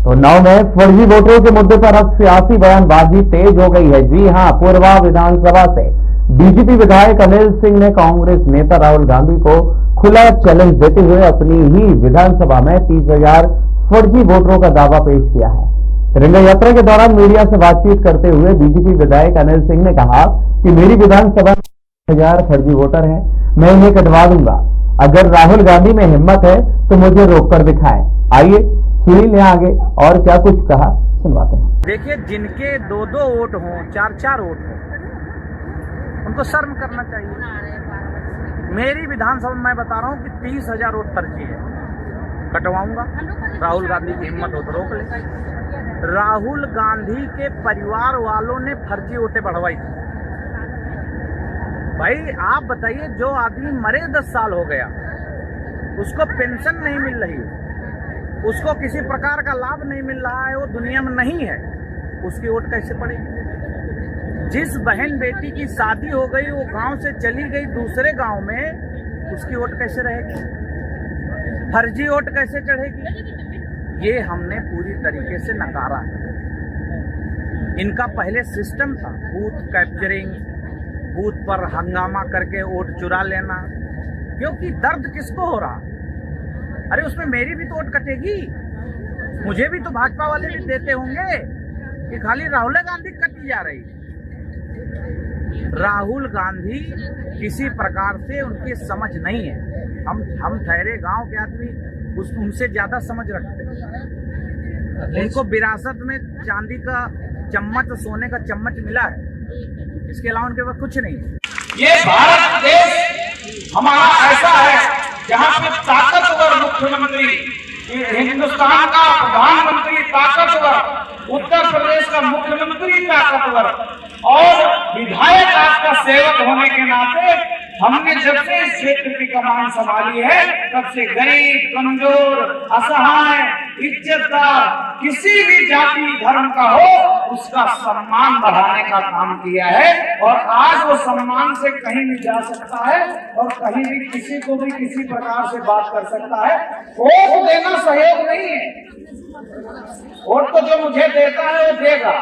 तो उन्नाव में फर्जी वोटरों के मुद्दे पर अब सियासी बयानबाजी तेज हो गई है। जी हां, पूर्वा विधानसभा से बीजेपी विधायक अनिल सिंह ने कांग्रेस नेता राहुल गांधी को खुला चैलेंज देते हुए अपनी ही विधानसभा में 30,000 फर्जी वोटरों का दावा पेश किया है। तिरंगा यात्रा के दौरान मीडिया से बातचीत करते हुए बीजेपी विधायक अनिल सिंह ने कहा कि मेरी विधानसभा में 30,000 फर्जी वोटर हैं, मैं इन्हें कटवा दूंगा। अगर राहुल गांधी में हिम्मत है तो मुझे रोककर दिखाएं। आइए सुनील यहाँ आगे और क्या कुछ कहा, सुनवाते हैं। देखिए, जिनके 2-2 वोट हों, 4-4 वोट हों, उनको शर्म करना चाहिए। मेरी विधानसभा में मैं बता रहा हूँ कि 30,000 वोट फर्जी है, कटवाऊंगा। राहुल गांधी की हिम्मत हो तो रोक ले। राहुल गांधी के परिवार वालों ने फर्जी वोटें बढ़वाई थी। भाई आप बताइए, जो आदमी मरे 10 साल हो गया, उसको पेंशन नहीं मिल रही, उसको किसी प्रकार का लाभ नहीं मिल रहा है, वो दुनिया में नहीं है, उसकी वोट कैसे पड़ेगी? जिस बहन बेटी की शादी हो गई, वो गांव से चली गई दूसरे गांव में, उसकी वोट कैसे रहेगी? फर्जी वोट कैसे चढ़ेगी? ये हमने पूरी तरीके से नकारा है। इनका पहले सिस्टम था बूथ कैप्चरिंग, बूथ पर हंगामा करके वोट चुरा लेना, क्योंकि दर्द किसको हो रहा? अरे उसमें मेरी भी तो वोट कटेगी, मुझे भी तो भाजपा वाले भी देते होंगे कि खाली राहुल गांधी कटी जा रही। राहुल गांधी किसी प्रकार से उनकी समझ नहीं है। हम ठहरे गांव के आदमी उनसे ज्यादा समझ रखते हैं। उनको विरासत में चांदी का चम्मच, सोने का चम्मच मिला है, इसके अलावा उनके पास कुछ नहीं है। ये भारत देश हमारा ऐसा है जहाँ पे ताकतवर मुख्यमंत्री, हिंदुस्तान का प्रधानमंत्री ताकतवर, उत्तर प्रदेश का मुख्यमंत्री ताकतवर और विधायक आपका सेवक होने के नाते हमने जब से इस क्षेत्र की कमान संभाली है, तब से गरीब, कमजोर, असहाय, इज्जतदार, किसी भी जाति धर्म का हो, उसका सम्मान बढ़ाने का काम किया है। और आज वो सम्मान से कहीं भी जा सकता है और कहीं भी किसी को भी किसी प्रकार से बात कर सकता है। वोट देना सहयोग नहीं है, वोट तो जो मुझे देता है वो देगा,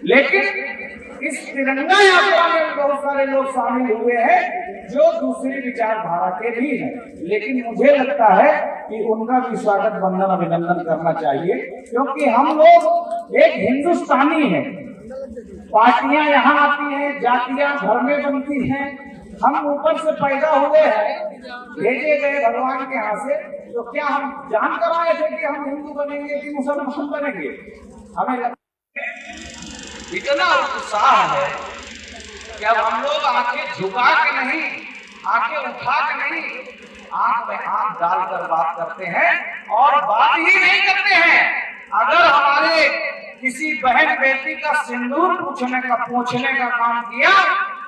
लेकिन इस तिरंगा यात्रा में बहुत सारे लोग शामिल हुए हैं जो दूसरी विचारधारा के भी हैं, लेकिन मुझे लगता है कि उनका भी स्वागत, वंदन, अभिनंदन करना चाहिए, क्योंकि हम लोग एक हिंदुस्तानी हैं। पार्टियां यहाँ आती हैं, जातियां घर में बनती हैं, हम ऊपर से पैदा हुए हैं, भेजे गए भगवान के यहाँ से। तो क्या हम जान कर आए थे कि हम हिंदू बनेंगे कि मुसलमान बनेंगे? हमें इतना उत्साह है कि अब हम लोग आंखें झुका के नहीं, आंखें उठा के नहीं, आंख में आंख डालकर बात करते हैं और बात ही नहीं करते हैं। अगर हमारे किसी बहन बेटी का सिंदूर पूछने का काम किया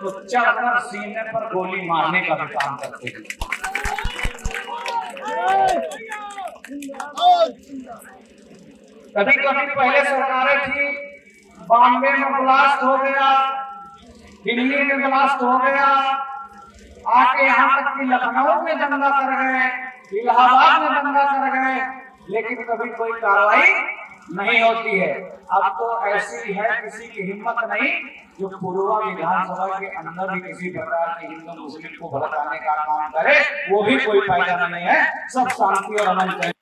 तो चढ़कर सीने पर गोली मारने का भी काम करते हैं। कभी कभी पहले सरकारें थी, 92 में ब्लास्ट हो गया, दिल्ली में ब्लास्ट हो गया, आके यहाँ तक कि लखनऊ में दंगा कर गए, इलाहाबाद में दंगा कर गए, लेकिन कभी कोई कार्रवाई नहीं होती है। अब तो ऐसी है किसी की हिम्मत नहीं जो पूर्वा विधानसभा के अंदर भी किसी प्रकार की हिंदू मुस्लिम को भड़काने का काम करे, वो भी कोई फायदा नहीं है। सब शांति और अमन